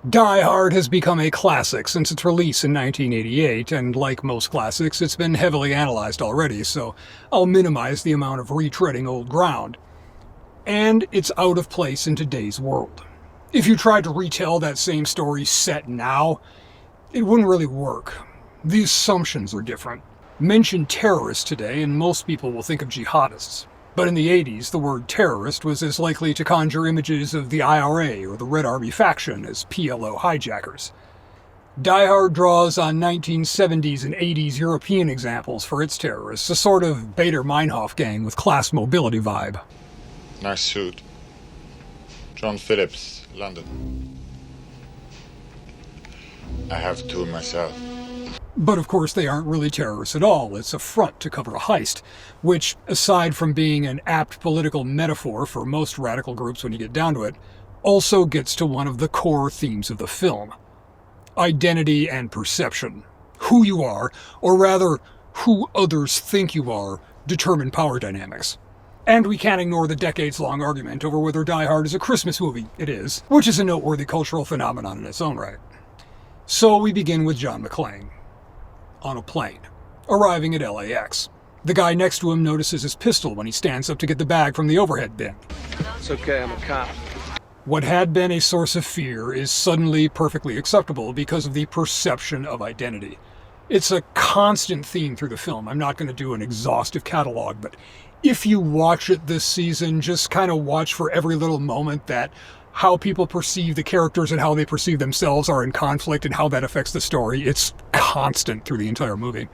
Die Hard has become a classic since its release in 1988, and like most classics, it's been heavily analyzed already, so I'll minimize the amount of retreading old ground. And it's out of place in today's world. If you tried to retell that same story set now, it wouldn't really work. The assumptions are different. Mention terrorists today, and most people will think of jihadists. But in the 80s, the word terrorist was as likely to conjure images of the IRA or the Red Army faction as PLO hijackers. Die Hard draws on 1970s and 80s European examples for its terrorists, a sort of Bader-Meinhof gang with class mobility vibe. Nice suit. John Phillips, London. I have two myself. But of course they aren't really terrorists at all. It's a front to cover a heist, which, aside from being an apt political metaphor for most radical groups when you get down to it, also gets to one of the core themes of the film. Identity and perception. Who you are, or rather, who others think you are, determine power dynamics. And we can't ignore the decades-long argument over whether Die Hard is a Christmas movie. It is, which is a noteworthy cultural phenomenon in its own right. So we begin with John McClane. On a plane, arriving at LAX. The guy next to him notices his pistol when he stands up to get the bag from the overhead bin. It's okay, I'm a cop. What had been a source of fear is suddenly perfectly acceptable because of the perception of identity. It's a constant theme through the film. I'm not going to do an exhaustive catalog, but if you watch it this season, just kind of watch for every little moment that how people perceive the characters and how they perceive themselves are in conflict and how that affects the story. It's constant through the entire movie.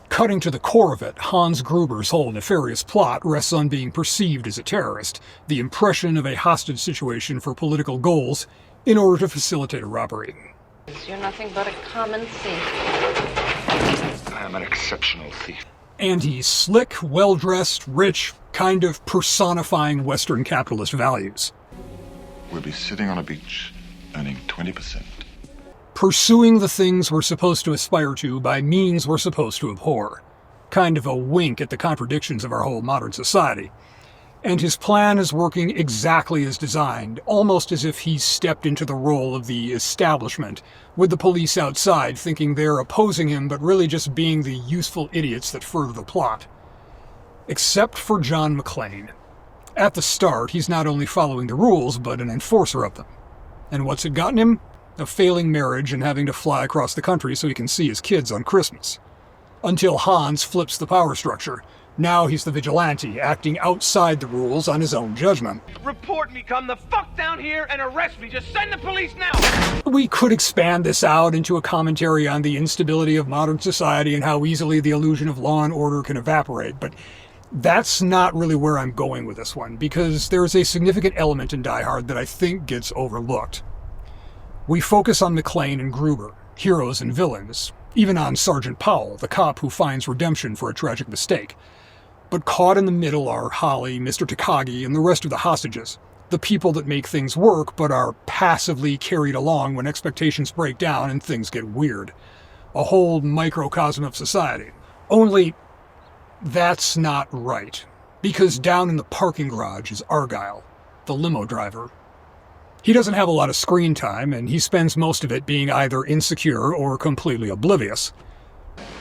Cutting to the core of it, Hans Gruber's whole nefarious plot rests on being perceived as a terrorist, the impression of a hostage situation for political goals in order to facilitate a robbery. You're nothing but a common thief. I am an exceptional thief. And he's slick, well-dressed, rich, kind of personifying Western capitalist values. We'll be sitting on a beach, earning 20%. Pursuing the things we're supposed to aspire to by means we're supposed to abhor. Kind of a wink at the contradictions of our whole modern society. And his plan is working exactly as designed, almost as if he's stepped into the role of the establishment, with the police outside thinking they're opposing him but really just being the useful idiots that further the plot. Except for John McClane. At the start, he's not only following the rules, but an enforcer of them. And what's it gotten him? A failing marriage and having to fly across the country so he can see his kids on Christmas. Until Hans flips the power structure. Now he's the vigilante, acting outside the rules on his own judgment. Report me, come the fuck down here and arrest me. Just send the police now! We could expand this out into a commentary on the instability of modern society and how easily the illusion of law and order can evaporate, but that's not really where I'm going with this one, because there is a significant element in Die Hard that I think gets overlooked. We focus on McClane and Gruber, heroes and villains, even on Sergeant Powell, the cop who finds redemption for a tragic mistake. But caught in the middle are Holly, Mr. Takagi, and the rest of the hostages, the people that make things work but are passively carried along when expectations break down and things get weird. A whole microcosm of society. Only that's not right, because down in the parking garage is Argyle, the limo driver. He doesn't have a lot of screen time, and he spends most of it being either insecure or completely oblivious.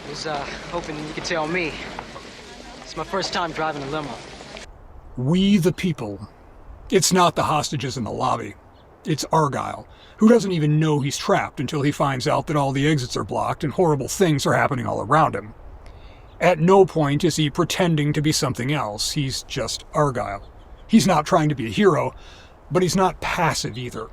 Was hoping you could tell me. It's my first time driving a limo. We the people. It's not the hostages in the lobby. It's Argyle, who doesn't even know he's trapped until he finds out that all the exits are blocked and horrible things are happening all around him. At no point is he pretending to be something else. He's just Argyle. He's not trying to be a hero, but he's not passive either.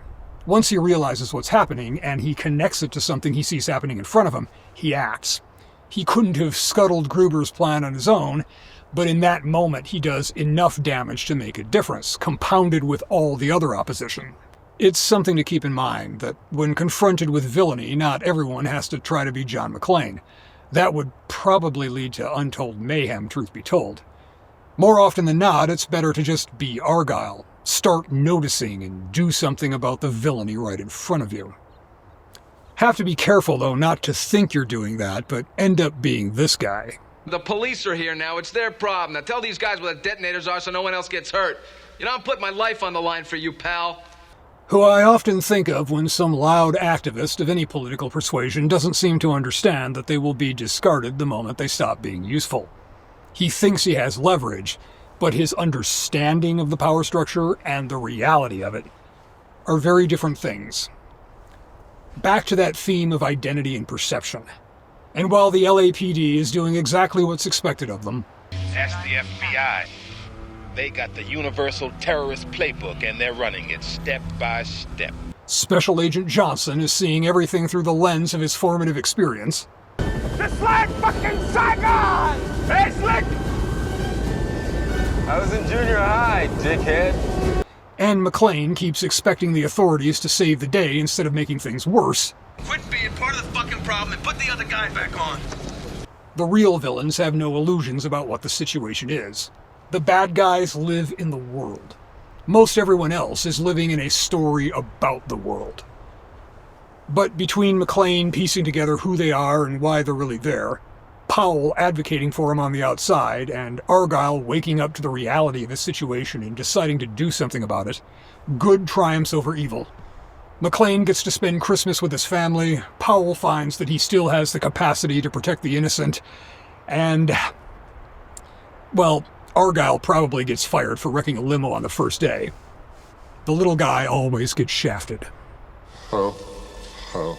Once he realizes what's happening and he connects it to something he sees happening in front of him, he acts. He couldn't have scuttled Gruber's plan on his own, but in that moment he does enough damage to make a difference, compounded with all the other opposition. It's something to keep in mind that when confronted with villainy, not everyone has to try to be John McClane. That would probably lead to untold mayhem, truth be told. More often than not, it's better to just be Argyle, start noticing and do something about the villainy right in front of you. Have to be careful, though, not to think you're doing that, but end up being this guy. The police are here now. It's their problem. Now tell these guys where the detonators are so no one else gets hurt. You know, I'm putting my life on the line for you, pal. who I often think of when some loud activist of any political persuasion doesn't seem to understand that they will be discarded the moment they stop being useful. He thinks he has leverage, but his understanding of the power structure and the reality of it are very different things. Back to that theme of identity and perception. And while the LAPD is doing exactly what's expected of them, That's the FBI. They got the universal terrorist playbook and they're running it step by step. Special Agent Johnson is seeing everything through the lens of his formative experience. Just like fucking Saigon! Hey, Slick! I was in junior high, dickhead. And McClane keeps expecting the authorities to save the day instead of making things worse. Quit being part of the fucking problem and put the other guy back on. The real villains have no illusions about what the situation is. The bad guys live in the world. Most everyone else is living in a story about the world. But between McClane piecing together who they are and why they're really there, Powell advocating for him on the outside, and Argyle waking up to the reality of the situation and deciding to do something about it, good triumphs over evil. McClane gets to spend Christmas with his family, Powell finds that he still has the capacity to protect the innocent, and, well, Argyle probably gets fired for wrecking a limo on the first day. The little guy always gets shafted. Ho, ho.